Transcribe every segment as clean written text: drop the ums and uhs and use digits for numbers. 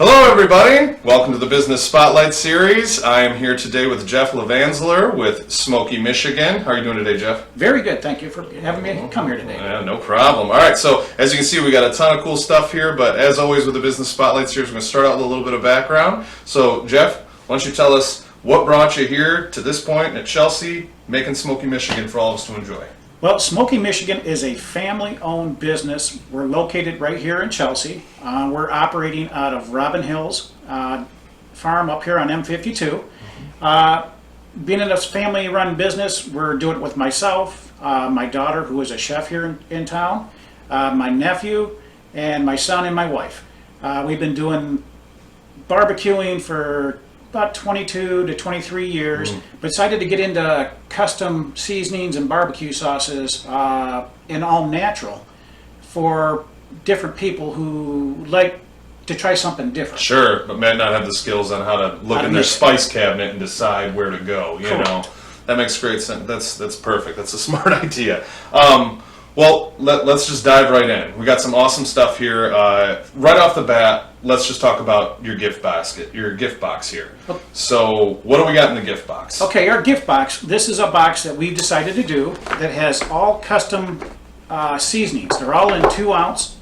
Hello everybody, welcome to the Business Spotlight Series. I am here today with Jeff LeVanseler with Smokey Michigan. How are you doing today, Jeff? Very good, thank you for having me come here today. Yeah, no problem. Alright, so as you can see we got a ton of cool stuff here, but as always with the Business Spotlight Series, we're going to start out with a little bit of background. So Jeff, why don't you tell us what brought you here to this point at Chelsea, making Smokey Michigan for all of us to enjoy? Well, Smokey Michigan is a family-owned business. We're located right here in Chelsea. We're operating out of Robin Hills farm up here on M52. Being in a family-run business, we're doing it with myself, my daughter, who is a chef here in town, my nephew, and my son and my wife. We've been doing barbecuing for about 22 to 23 years, but decided to get into custom seasonings and barbecue sauces and all natural for different people who like to try something different. Sure, but might not have the skills on how to look in their spice cabinet and decide where to go, you know. That makes great sense. That's perfect. That's a smart idea. Well, let's just dive right in. We got some awesome stuff here. Right off the bat, let's just talk about your gift basket, your gift box here. So, what do we got in the gift box? Okay, our gift box. This is a box that we've decided to do that has all custom seasonings. They're all in 2-ounce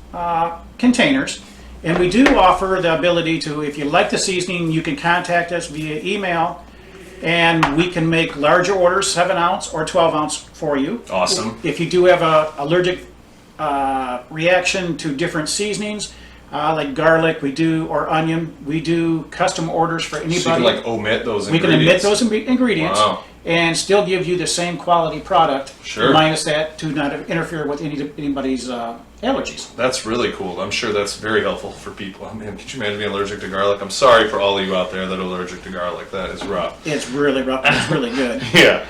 containers, and we do offer the ability to, if you like the seasoning, you can contact us via email. And we can make larger orders, 7-ounce or 12-ounce for you. Awesome. If you do have an allergic reaction to different seasonings, like garlic, or onion, we do custom orders for anybody. So you can omit those ingredients? We can omit those ingredients. Wow. And still give you the same quality product, sure, minus that to not interfere with anybody's allergies. That's really cool. I'm sure that's very helpful for people. I mean, could you imagine being allergic to garlic? I'm sorry for all of you out there that are allergic to garlic. That is rough. It's really rough. It's really good. Yeah.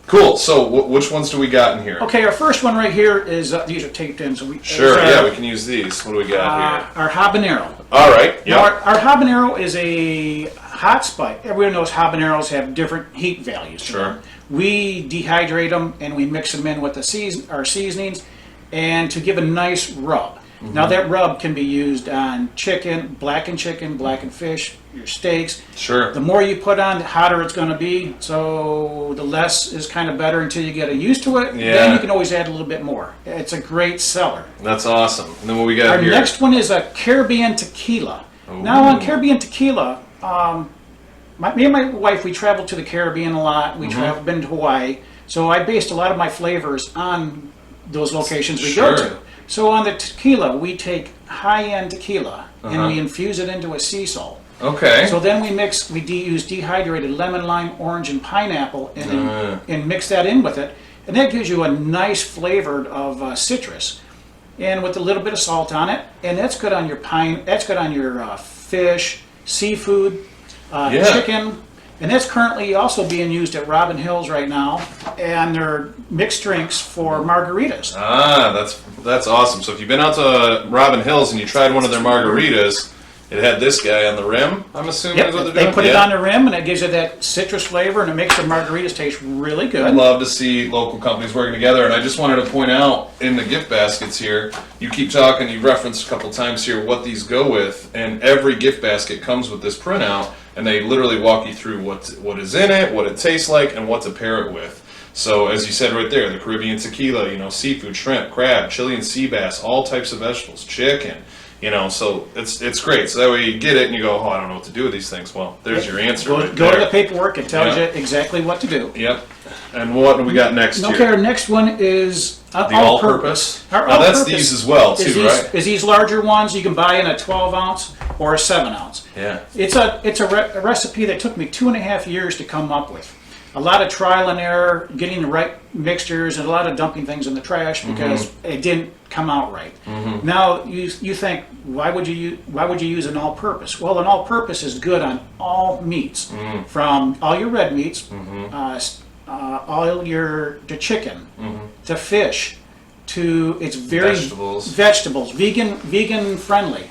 Cool. So which ones do we got in here? Okay, our first one right here is, these are taped in. So sure, yeah, we can use these. What do we got here? Our habanero. All right. Yeah. Our habanero is a hot spice. Everyone knows habaneros have different heat values. Sure. We dehydrate them and we mix them in with our seasonings, and to give a nice rub. Now that rub can be used on chicken, blackened fish, your steaks. Sure. The more you put on, the hotter it's going to be. So the less is kind of better until you get used to it. Yeah. Then you can always add a little bit more. It's a great seller. That's awesome. And then what we got here? Our next one is a Caribbean tequila. Ooh. Now on Caribbean tequila, me and my wife, we travel to the Caribbean a lot. We been to Hawaii. So I based a lot of my flavors on those locations we go to. So on the tequila, we take high-end tequila and we infuse it into a sea salt. Okay. So then we use dehydrated lemon, lime, orange, and pineapple and mix that in with it. And that gives you a nice flavor of citrus. And with a little bit of salt on it. And that's good on your that's good on your fish, seafood, chicken. And that's currently also being used at Robin Hills right now, and they're mixed drinks for margaritas. Ah, that's awesome. So if you've been out to Robin Hills and you tried one of their margaritas, it had this guy on the rim, I'm assuming is what they're doing? They put it on the rim, and it gives it that citrus flavor, and it makes the margaritas taste really good. I love to see local companies working together, and I just wanted to point out in the gift baskets here, you keep talking, you referenced a couple times here what these go with, and every gift basket comes with this printout, and they literally walk you through what is in it, what it tastes like, and what to pair it with. So as you said right there, the Caribbean tequila, seafood, shrimp, crab, Chilean sea bass, all types of vegetables, chicken. So it's great. So that way you get it and you go, I don't know what to do with these things. Well, there's your answer. Go to the paperwork. It tells you exactly what to do. Yep. And what do we got next here? Okay, our next one is the all-purpose. Now that's these as well, too, right? Is these larger ones you can buy in a 12-ounce or a 7-ounce. Yeah. It's a recipe that took me 2.5 years to come up with. A lot of trial and error, getting the right mixtures, and a lot of dumping things in the trash because it didn't come out right. Now you think, why would you use an all-purpose? Well, an all-purpose is good on all meats, from all your red meats, all the chicken, to fish, to it's very vegetables, vegan friendly.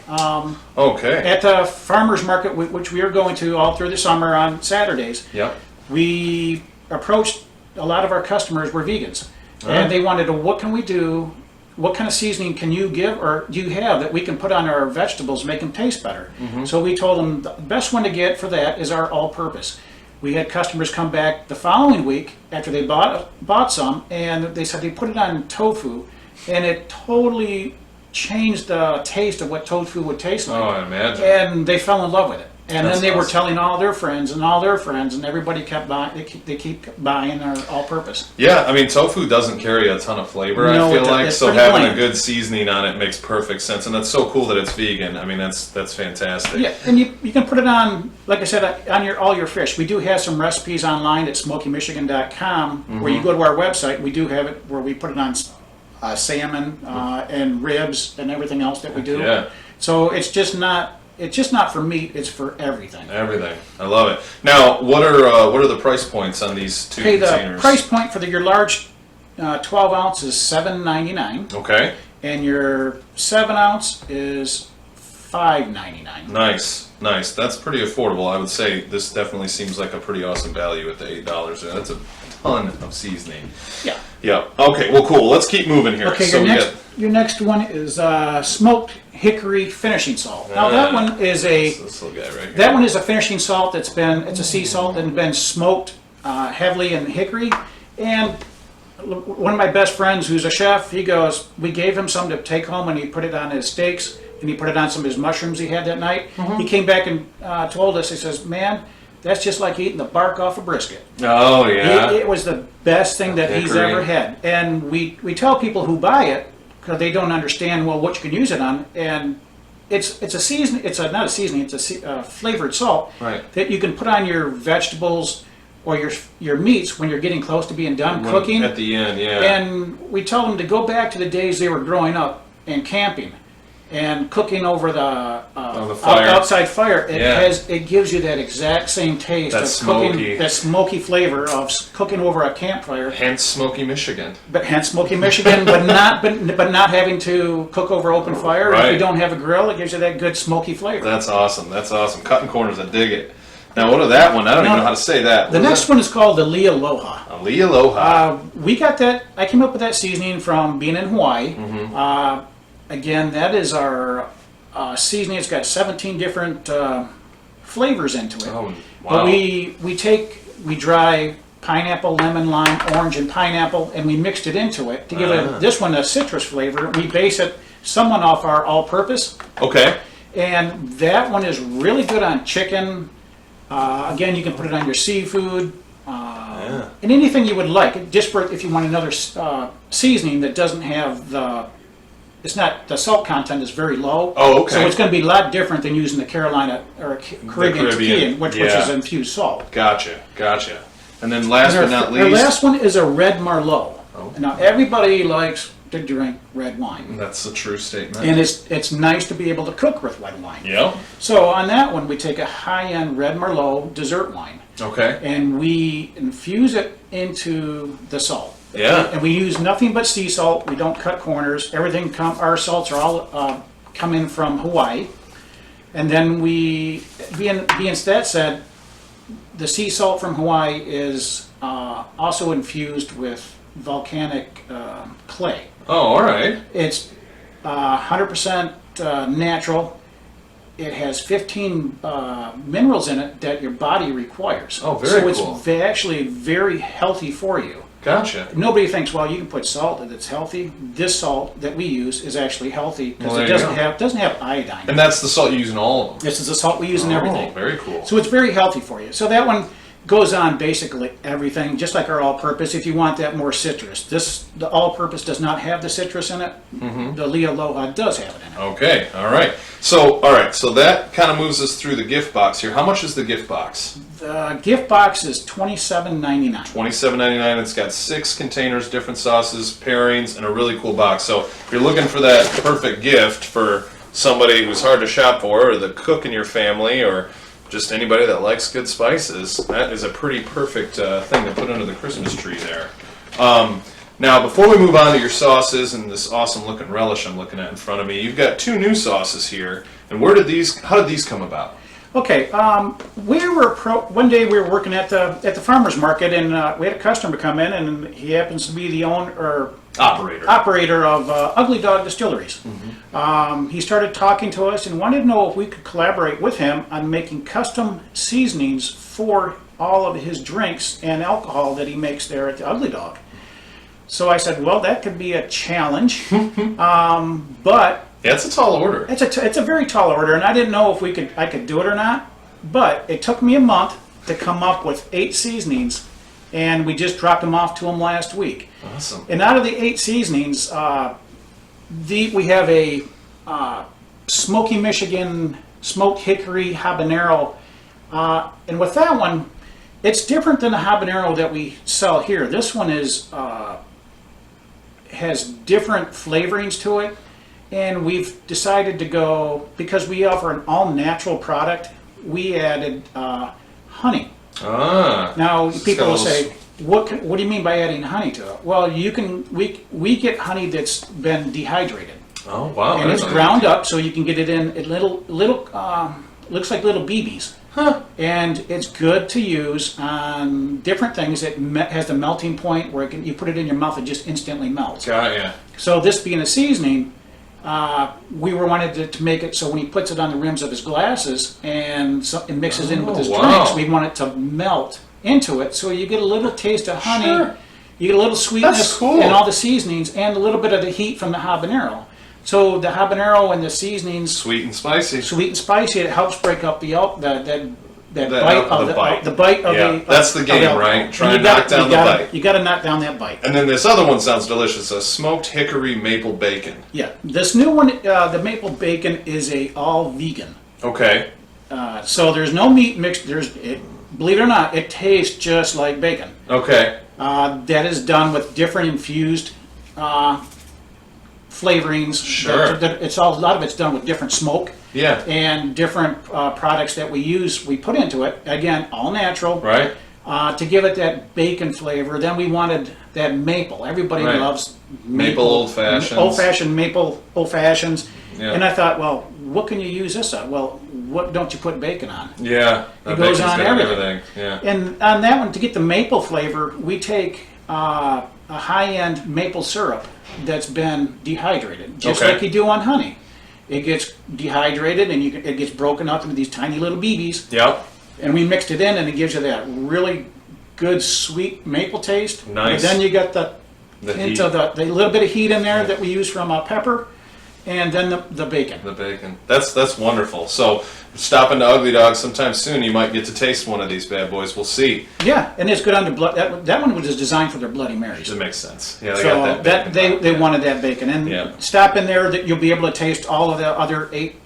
Okay. At the farmers market, which we are going to all through the summer on Saturdays. Yep. We approached a lot of our customers were vegans, and they wanted to, what can we do what kind of seasoning can you give or do you have that we can put on our vegetables, make them taste better? So we told them the best one to get for that is our all-purpose. We had customers come back the following week after they bought some, and they said they put it on tofu, and it totally changed the taste of what tofu would taste like. Oh, I imagine. And they fell in love with it. And That's then they were awesome. telling all their friends, and everybody kept buying. They keep buying our all-purpose. Yeah, I mean, tofu doesn't carry a ton of flavor, No, I feel it- like, it's so pretty having a bland. good seasoning on it makes perfect sense, and that's so cool that it's vegan. I mean, that's fantastic. Yeah, and you can put it on, like I said, on all your fish. We do have some recipes online at SmokeyMichigan.com where you go to our website. We do have it where we put it on salmon and ribs and everything else that we do. Yeah. So it's just not for meat. It's for everything. Everything. I love it. Now, what are the price points on these two Okay, the containers? price point for your large 12 ounce is $7.99, Okay. and your 7 ounce is $5.99. Nice. That's pretty affordable. I would say this definitely seems like a pretty awesome value at the $8 there. That's a ton of seasoning. Yeah. Yeah. Okay. Well, cool. Let's keep moving here. Okay, So your next one is smoked hickory finishing salt. Now that one is this little guy right here. that one is a finishing salt it's a sea salt and been smoked heavily in hickory. And one of my best friends who's a chef, he goes, we gave him some to take home and he put it on his steaks and he put it on some of his mushrooms he had that night. He came back and told us, he says, man, that's just like eating the bark off a brisket. Oh yeah. It was the best thing that he's Hickory. ever had. And we tell people who buy it, because they don't understand, well, what you can use it on. And it's a season. It's not a seasoning. It's a flavored salt Right. that you can put on your vegetables or your meats when you're getting close to being done cooking. At the end, yeah. And we tell them to go back to the days they were growing up and camping and cooking over the fire. outside fire. Yeah. It gives you that exact same taste That of smoky. cooking, that smoky flavor of cooking over a campfire. Hence Smokey Michigan. But hence Smokey Michigan, but not having to cook over open fire. If Right. you don't have a grill, it gives you that good smoky flavor. That's awesome. Cutting corners, I dig it. Now, what of that one? I don't even know how to say that. The next one is called the Lee Aloha. Ali Aloha. We got that. I came up with that seasoning from being in Hawaii. Again, that is our seasoning. It's got 17 different flavors into it. Oh, But wow. we dry pineapple, lemon, lime, orange, and pineapple, and we mixed it into it to give this one a citrus flavor. We base it somewhat off our all-purpose, Okay. and that one is really good on chicken. Again, you can put it on your seafood. And anything you would like, just for if you want another seasoning that doesn't have the salt content is very low. Oh, okay. So it's going to be a lot different than using the Carolina or Caribbean tequila, which is infused salt. Gotcha. And then last but not Our least, last one is a red Merlot. Oh. Now everybody likes to drink red wine, that's a true statement. and it's nice to be able to cook with red wine. Yeah. So on that one, we take a high-end red Merlot dessert wine, Okay. and we infuse it into the salt. Yeah. And we use nothing but sea salt. We don't cut corners. Our salts are all come in from Hawaii. And then being that said, the sea salt from Hawaii is also infused with volcanic clay. Oh, all right. It's 100% natural. It has 15 minerals in it that your body requires. Oh, very so cool. it's actually very healthy for you. Gotcha. Nobody thinks, well, you can put salt that's healthy. This salt that we use is actually healthy because Well, it there you doesn't have iodine. And that's the salt you use in all of them. This is the salt we use in Oh, everything. very cool. So it's very healthy for you. So that one goes on basically everything, just like our all-purpose. If you want that more citrus, the all-purpose does not have the citrus in it. The Lee Aloha does have it in it. Okay. All right. So that kind of moves us through the gift box here. How much is the gift box? The gift box is $27.99. $27.99. It's got 6 containers, different sauces, pairings, and a really cool box. So if you're looking for that perfect gift for somebody who's hard to shop for, or the cook in your family, or just anybody that likes good spices, that is a pretty perfect thing to put under the Christmas tree there. Now, before we move on to your sauces and this awesome looking relish I'm looking at in front of me, you've got 2 new sauces here. And how did these come about? Okay, one day we were working at the farmer's market, and we had a customer come in, and he happens to be the owner or operator of Ugly Dog Distilleries. He started talking to us and wanted to know if we could collaborate with him on making custom seasonings for all of his drinks and alcohol that he makes there at the Ugly Dog. So I said, well, that could be a challenge, but Yeah, it's a tall order. it's a very tall order, and I didn't know if I could do it or not. But it took me a month to come up with 8 seasonings, and we just dropped them off to him last week. Awesome. And out of the 8 seasonings, we have a Smokey Michigan smoked hickory habanero, and with that one, it's different than the habanero that we sell here. This one has different flavorings to it, and we've decided to go, because we offer an all-natural product, we added honey. Now people will say, what do you mean by adding honey to it? Well, we get honey that's been dehydrated. Oh wow! And it's ground up, so you can get it in little looks like little BBs. Huh. And it's good to use on different things. It has the melting point where you put it in your mouth, it just instantly melts. Got ya. So this being a seasoning, we wanted to make it so when he puts it on the rims of his glasses and mixes in with his drinks, we want it to melt into it. So you get a little taste of honey, Sure. you get a little sweetness That's cool. in all the seasonings, and a little bit of the heat from the habanero. So the habanero and the seasonings, Sweet and spicy. sweet and spicy, it helps break up the The bite of Yeah, the. that's the game, of right? Try you and knock down the bite. You got to knock down that bite. And then this other one sounds delicious, a smoked hickory maple bacon. Yeah, this new one, the maple bacon, is all vegan. Okay. So there's no meat mixed. Believe it or not, it tastes just like bacon. Okay. That is done with different infused flavorings. Sure. A lot of it's done with different smoke. Yeah. And different products that we put into it. Again, all natural. Right. To give it that bacon flavor. Then we wanted that maple. Everybody Right. loves Maple old fashions. Old-fashioned maple old fashions. Yeah. And I thought, well, what can you use this on? Well, what don't you put bacon on? Yeah. It goes on got everything. Yeah. And on that one, to get the maple flavor, we take a high-end maple syrup that's been dehydrated, just Okay. like you do on honey. It gets dehydrated and it gets broken up into these tiny little BBs. Yep. And we mixed it in, and it gives you that really good sweet maple taste. Nice. But then you got the heat. the little bit of heat in there that we use from pepper, and then the bacon. The bacon. That's wonderful. So stop into Ugly Dog sometime soon. You might get to taste one of these bad boys. We'll see. Yeah, and it's good on the blood. That one was designed for their Bloody Marys. It makes sense. Yeah, they So got that bacon. they wanted that bacon, and Yeah. stop in there. That you'll be able to taste all of the other 8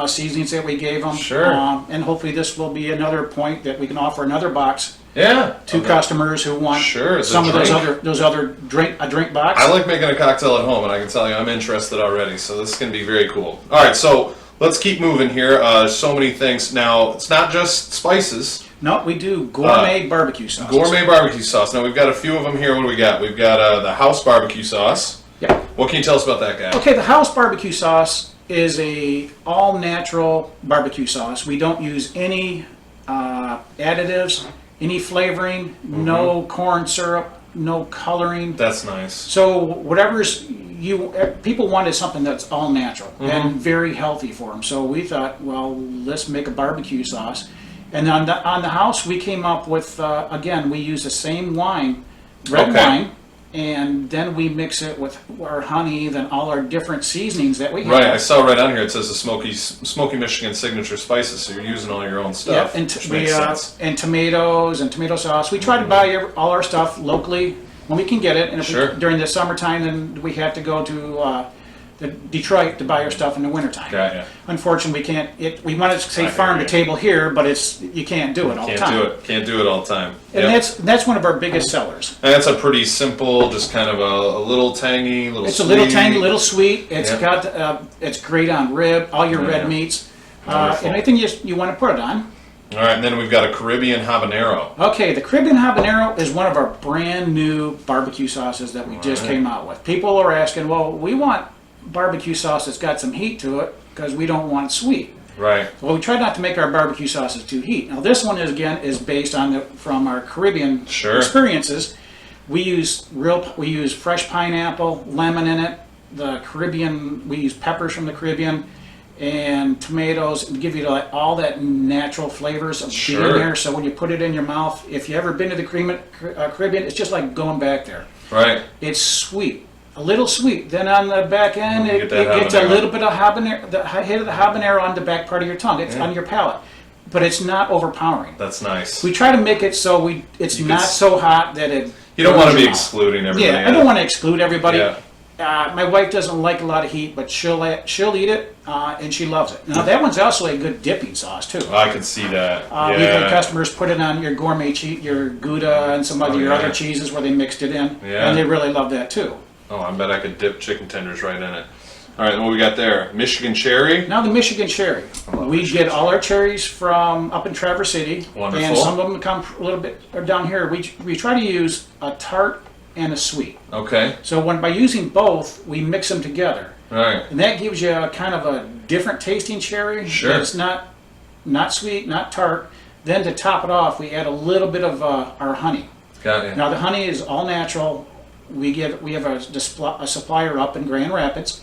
seasonings that we gave them. Sure. And hopefully this will be another point that we can offer another box Yeah. to customers who want Sure, it's a some of drink. those other drink box. I like making a cocktail at home, and I can tell you I'm interested already. So this is going to be very cool. All right, so let's keep moving here. So many things. Now, it's not just spices. No, we do gourmet barbecue sauce. Gourmet barbecue sauce. Now, we've got a few of them here. What do we got? We've got the house barbecue sauce. Yeah. What can you tell us about that guy? Okay, the house barbecue sauce is a all-natural barbecue sauce. We don't use any additives, any flavoring, no corn syrup, no coloring. That's nice. So whatever's people wanted something that's all natural and very healthy for them. So we thought, well, let's make a barbecue sauce. And on the house, we came up with again, we use the same wine, red Okay. wine, and then we mix it with our honey, then all our different seasonings that we have. Right, I saw right on here it says the Smokey Michigan signature spices, so you're using all your own Yeah, stuff. and which makes sense. and tomatoes and tomato sauce. We try to buy all our stuff locally when we can get it. And if Sure. during the summertime, then we have to go to Detroit to buy our stuff in the wintertime. Got ya. Unfortunately, we can't. We wanted to say I hear farm to you. table here, but you can't do it all the Can't time. do it. Can't do it all the time. And Yep. that's one of our biggest sellers. And that's a pretty simple, just kind of a little tangy, little It's sweet. a little tangy, little sweet. It's Yep. got it's great on rib, all your red Yeah. meats, Wonderful. anything you want to put it on. All right, and then we've got a Caribbean habanero. Okay, the Caribbean habanero is one of our brand new barbecue sauces that we just came out with. People are asking, well, we want barbecue sauce that's got some heat to it because we don't want it sweet. Right. Well, we try not to make our barbecue sauces too heat. Now, this one is based on from our Caribbean Sure. experiences. We use fresh pineapple, lemon in it. The Caribbean, we use peppers from the Caribbean, and tomatoes, and give you all that natural flavors of being there. So when you put it in your mouth, if you ever been to the Caribbean, it's just like going back there. Right. It's sweet, a little sweet. Then on the back end, it gets a little bit of habanero, the hit of the habanero on the back part of your tongue. It's on your palate, but it's not overpowering. That's nice. We try to make it so it's not so hot that it. You don't want to be excluding everybody. Yeah, I don't want to exclude everybody. Yeah. My wife doesn't like a lot of heat, but she'll eat it, and she loves it. Now that one's also a good dipping sauce too. I can see that. We've had customers put it on your gourmet cheese, your Gouda, and some of your other cheeses where they mixed it in, and they really love that too. Oh, I bet I could dip chicken tenders right in it. All right, what we got there? Michigan cherry. Now the Michigan cherry. We get all our cherries from up in Traverse City, Wonderful. and some of them come a little bit down here. We try to use a tart and a sweet. Okay. So by using both, we mix them together. All right. And that gives you a kind of a different tasting cherry. Sure. It's not sweet, not tart. Then to top it off, we add a little bit of our honey. Got it. Now the honey is all natural. We have a supplier up in Grand Rapids.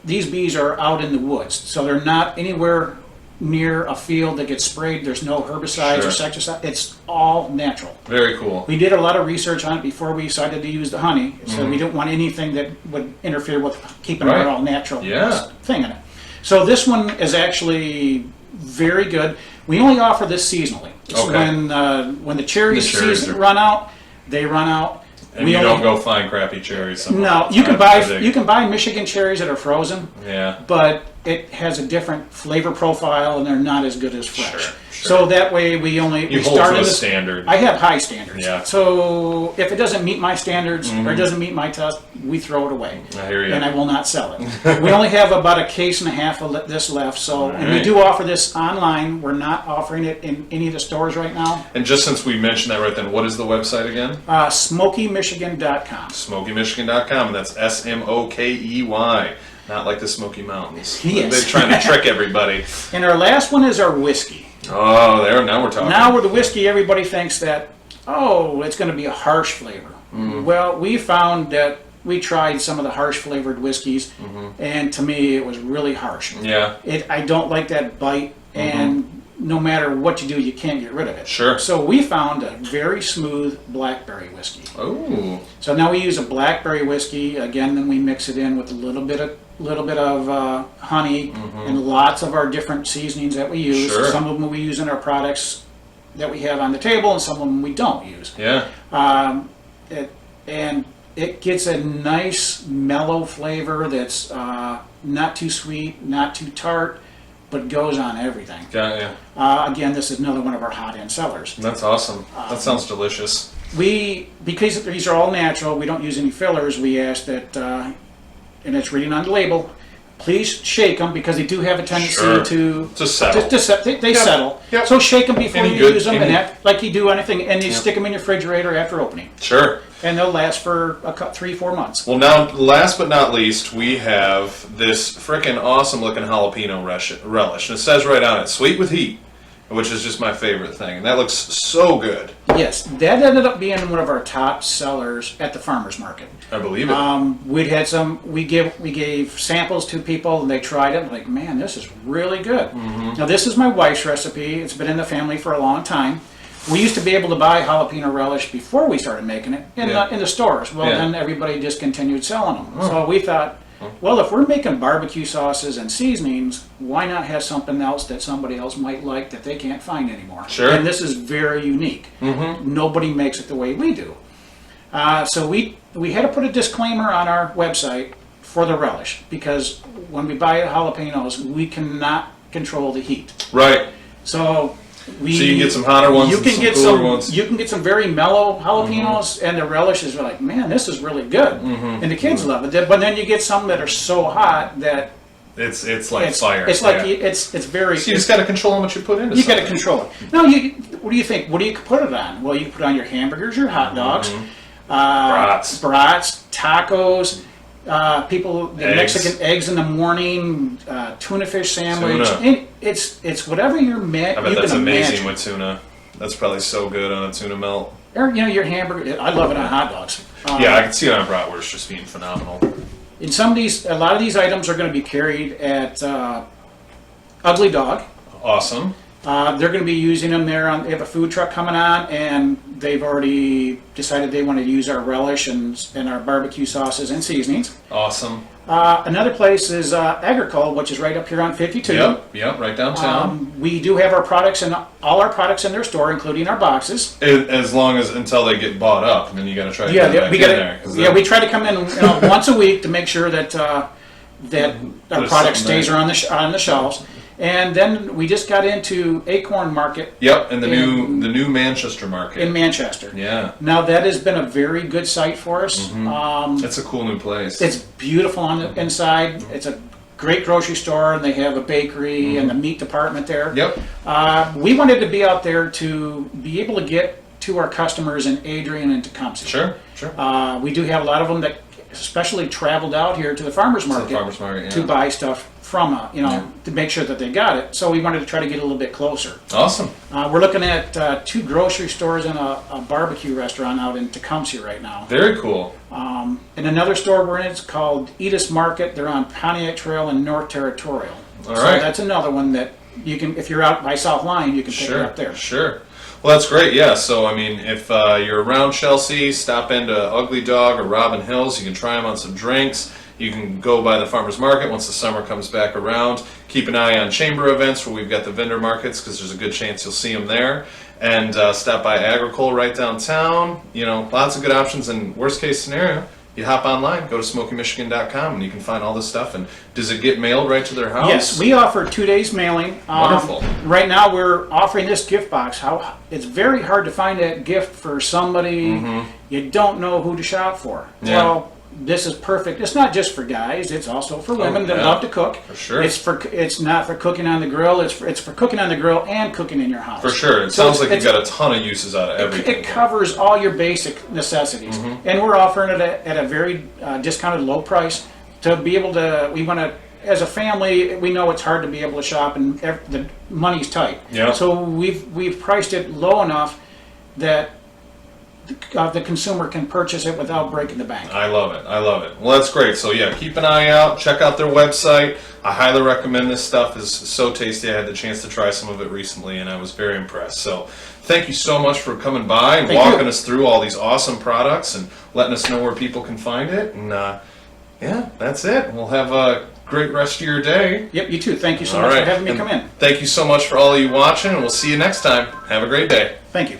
These bees are out in the woods, so they're not anywhere near a field that gets sprayed. There's no herbicides or insecticides. It's all natural. Very cool. We did a lot of research on it before we decided to use the honey, so we didn't want anything that would interfere with keeping our all natural thing in it. So this one is actually very good. We only offer this seasonally. So when the cherries run out, they run out. And you don't go find crappy cherries. No, you can buy Michigan cherries that are frozen. Yeah. But it has a different flavor profile, and they're not as good as fresh. Sure. So that way we start at a standard. I have high standards. Yeah. So if it doesn't meet my standards or it doesn't meet my test, we throw it away. I hear you. And I will not sell it. We only have about a case and a half of this left. So and we do offer this online. We're not offering it in any of the stores right now. And just since we mentioned that right then, what is the website again? SmokeyMichigan.com. SmokeyMichigan.com, and that's SMOKEY. Not like the Smoky Mountains. Yes. They're trying to trick everybody. And our last one is our whiskey. Oh, now we're talking. Now with the whiskey, everybody thinks that, it's going to be a harsh flavor. Well, we found that we tried some of the harsh flavored whiskeys, and to me, it was really harsh. Yeah. I don't like that bite, and no matter what you do, you can't get rid of it. Sure. So we found a very smooth blackberry whiskey. Oh. So now we use a blackberry whiskey. Again, then we mix it in with a little bit of honey and lots of our different seasonings that we use. Sure. Some of them we use in our products that we have on the table, and some of them we don't use. Yeah. It gets a nice mellow flavor that's not too sweet, not too tart, but goes on everything. Got ya. Again, this is another one of our hot-end sellers. That's awesome. That sounds delicious. Because these are all natural, we don't use any fillers. We ask that, and it's reading on the label, please shake them because they do have a tendency to settle. They settle. Yep. So shake them before you use them, and act like you do anything, and you stick them in your refrigerator after opening. Sure. And they'll last for 3-4 months. Well, now, last but not least, we have this frickin' awesome looking jalapeno relish. And it says right on it, sweet with heat, which is just my favorite thing. And that looks so good. Yes, that ended up being one of our top sellers at the farmer's market. I believe it. We gave samples to people, and they tried it. Like, man, this is really good. Now, this is my wife's recipe. It's been in the family for a long time. We used to be able to buy jalapeno relish before we started making it in the stores. Well, then everybody discontinued selling them. So we thought, well, if we're making barbecue sauces and seasonings, why not have something else that somebody else might like that they can't find anymore? Sure. And this is very unique. Nobody makes it the way we do. So we had to put a disclaimer on our website for the relish, because when we buy jalapenos, we cannot control the heat. Right. So you can get some hotter ones and some cooler ones. You can get some very mellow jalapenos, and the relish is like, man, this is really good. And the kids love it. But then you get some that are so hot that it's like fire. It's like it's very. So you just got to control how much you put into You got to control it. Now, what do you think? What do you put it on? Well, you can put it on your hamburgers, your hot dogs, brats, tacos. People, the Mexican eggs in the morning, tuna fish sandwich. It's whatever you're I bet that's amazing with tuna. That's probably so good on a tuna melt. Or, your hamburger. I love it on hot dogs. Yeah, I can see it on bratwurst just being phenomenal. In a lot of these items are going to be carried at Ugly Dog. Awesome. They're going to be using them there. They have a food truck coming on, and they've already decided they want to use our relish and our barbecue sauces and seasonings. Awesome. Another place is Agricole, which is right up here on 52. Yep, right downtown. We do have all our products in their store, including our boxes. As long as until they get bought up, and then you got to try to get back in there. We try to come in once a week to make sure that our product stays on the shelves. And then we just got into Acorn Market. Yep, and the new Manchester Market in Manchester. Yeah. Now that has been a very good site for us. It's a cool new place. It's beautiful on the inside. It's a great grocery store, and they have a bakery and the meat department there. Yep. We wanted to be out there to be able to get to our customers in Adrian and Tecumseh. Sure. We do have a lot of them that especially traveled out here to the farmers market, to buy stuff from to make sure that they got it. So we wanted to try to get a little bit closer. Awesome. We're looking at 2 grocery stores and a barbecue restaurant out in Tecumseh right now. Very cool. And another store we're in, it's called Edis Market. They're on Pontiac Trail in North Territorial. All so right. That's another one that you can, if you're out by South Line, you can pick it up there. Sure. Well, that's great. Yeah. So, I mean, if you're around Chelsea, stop into Ugly Dog or Robin Hills. You can try them on some drinks. You can go by the farmers market once the summer comes back around. Keep an eye on chamber events where we've got the vendor markets, because there's a good chance you'll see them there. And stop by Agricole right downtown. Lots of good options. And worst case scenario, you hop online, go to SmokeyMichigan.com, and you can find all this stuff. And does it get mailed right to their house? Yes, we offer 2 days mailing. Wonderful. Right now we're offering this gift box. It's very hard to find that gift for somebody you don't know who to shop for. Yeah. Well, this is perfect. It's not just for guys. It's also for women that love to cook. For sure. It's not for cooking on the grill. It's for cooking on the grill and cooking in your house. For sure. It sounds like you've got a ton of uses out of everything. It covers all your basic necessities, and we're offering it at a very discounted low price to be able to. We want to, as a family, we know it's hard to be able to shop, and the money's tight. Yeah. So we've priced it low enough that the consumer can purchase it without breaking the bank. I love it. Well, that's great. So yeah, keep an eye out. Check out their website. I highly recommend this stuff. It's so tasty. I had the chance to try some of it recently, and I was very impressed. So thank you so much for coming by and walking us through all these awesome products and letting us know where people can find it. And yeah, that's it. We'll have a great rest of your day. Yep, you too. Thank you so much for having me come in. Thank you so much for all of you watching, and we'll see you next time. Have a great day. Thank you.